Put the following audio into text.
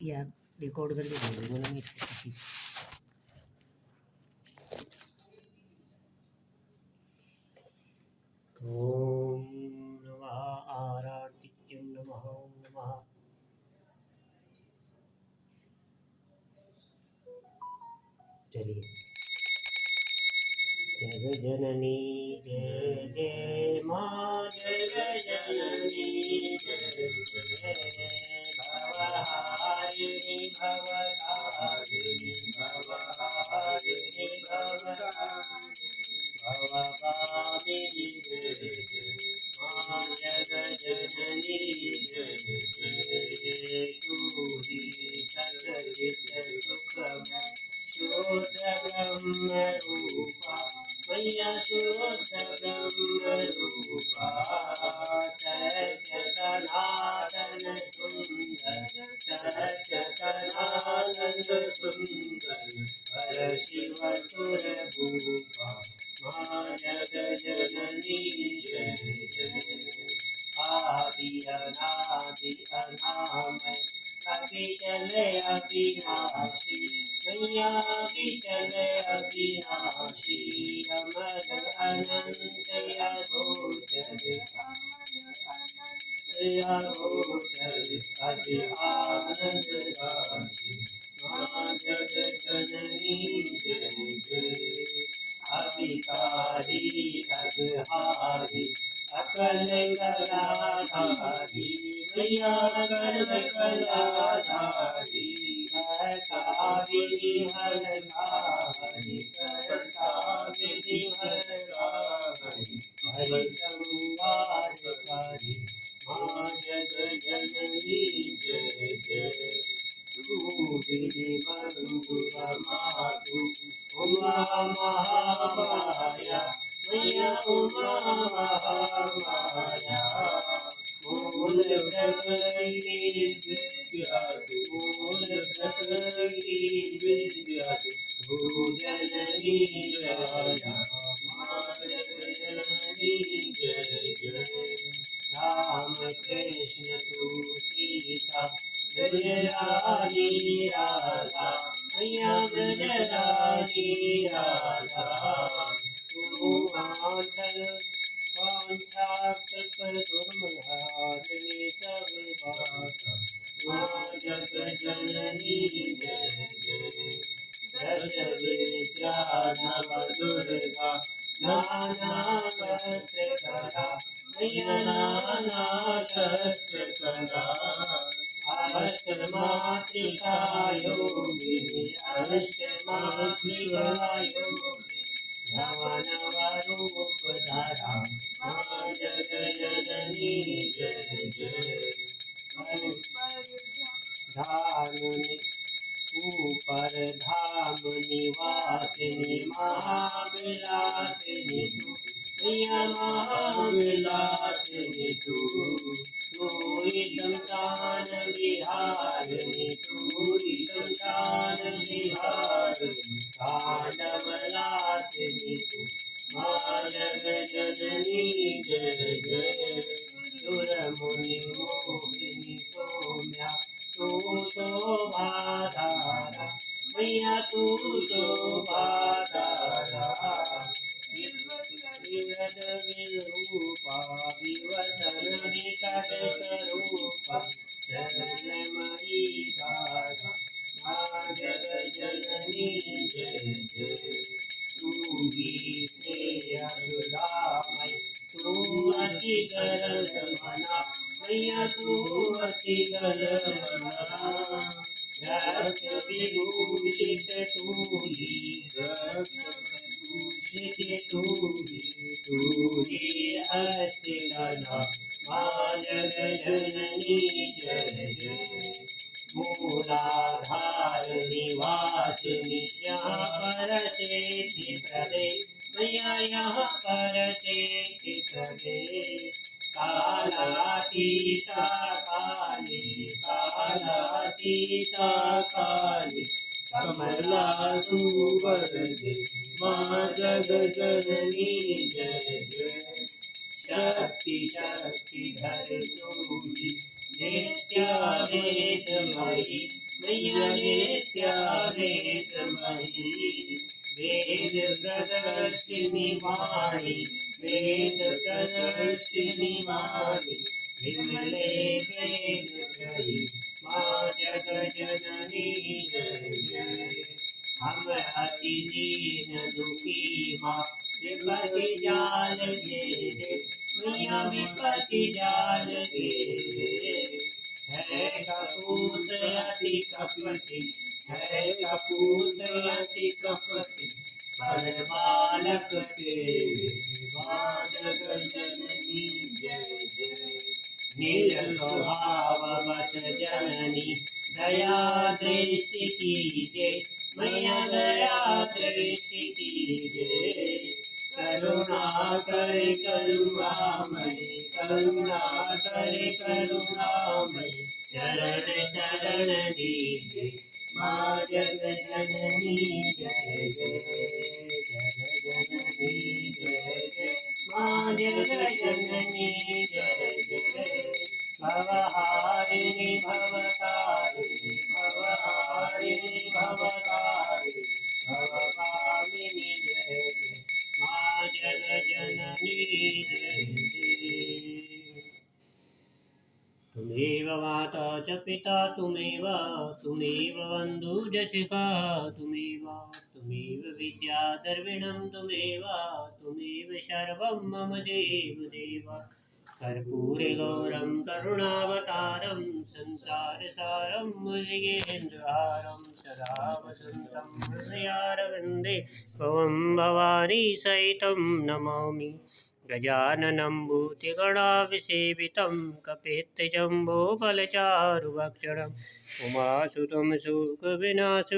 या रेकॉर्ड करके भेज बोला मी ओम नमः आरार्तिक्यं नमः ओम नमः चलिए जय जननी जय जय माँ जय जननी जय जय भवहारिणी भवतारिणी भवहारिणी भवभामिनी जय जय माँ जय जननी जय जय तू ही सच्चित सुखमय शुद्ध ब्रह्म रूपा मैया शुद्ध ब्रह्म रूपा सत्य सनातन सुंदर सत्य सनातन सुंदर हर शिव सुर भूपा माँ जग जननी जय जय आदि अनादि अनामय अविचल अविनाशी मैया अविचल अविनाशी अमर अनंत अगोचर अगोचर अज आनंद राशि माँ जग जननी जय जय अभिकारी अगहारी अकल कलाधारी मैया अकल कलाधारी काविनी हरधारी काविनी हरधारी हरि संवारकारी माँ जग जननी जय जय तू विधि बंधुर मातु उमा महामाया मैया उमा महामाया मूल प्रकृति विद्या मूल प्रकृति विद्या भूजननी राया माँ जननी जय जय राम कृष्ण तू सीता ब्रजरानी राधा मैया ब्रजरानी राधा तू आंचल पांचाकृतदुर्महारिणी सब बाता माँ जग जननी जय जय दश विद्या नव दुर्गा नाना शस्त्र कला मैया नाना शस्त्र कला अष्टमातृका योगिनी अष्टमातृका योगिनी नव नव रूप धारा माँ जग जननी जय जय धामुनि ऊपर धाम निवासिनी महाविलासिनी तू प्रिया महाविलासिनी तू तूरी शमशान विहारिणी तूरी शमशान विहारिणी कांडवलासिनी तू माँ जग जननी जय जय सुर मुनि मोहिनी सौम्या तू शोभाधारा मैया तू शोभाधारा विवद विरूपा विवसन विकट स्वरूपा चरणमयी धारा माँ जग जननी जय जय तू ही श्रेय सुधामय तू अति गरल मना मैया तू अति गरल मना रक्त विभूषित तूही भूषित तूही अस्थिरना माँ जग जननी जय जय मूलाधार निवासिनी यहाँ पर चेति प्रदे मैया यहाँ पर चेति प्रदे कालातीता काली कालातीता काली कमला तू वरदे माँ जग जननी जय जय शक्ति शक्ति धर तूही नित्यावेदमयी मैया नित्या वेदमयी वेद प्रदर्शिनी वाणी वेद प्रदर्शिनी वाणी विमले वेद करी माँ जगजननी जय जय। हम अति दीन दुखी माँ विपत्ति जाल घेरे मैया विपत्ति जाल घेरे है कपूत अति कपटी है कपूत अति कपटी पर बालक तेरे माँ जगजननी जय जय। नील स्वभाव बस जननी दया दृष्टि कीजे मैया दया दृष्टि कीजे करुणा करे करुणामय करुणा करे करुणामय शरण शरण दीजे माँ जग जननी जय जय जग जननी जय जय माँ जग जननी जय जय। भवहारिणि भवतारिणि भवहारिणि भवतारिणि भवभामिनि जय जय माँ जग जननी जय जय। तुमेव माता च पिता तुमेव बन्धुश्च शिखा तुमेव विद्या द्रविणं तुमेव सर्वं मम देव कर्पूरे गौरं करुणावतारं संसारसारं भुजगेन्द्रहारं सदा वसन्तं हृदयारविन्दे भवं भवानी सहितं नमामि। गजाननं भूतिगणाभिसेवितं कपित्थजम्बोफलचारुभक्षणं उमासुतं शोकविनाशं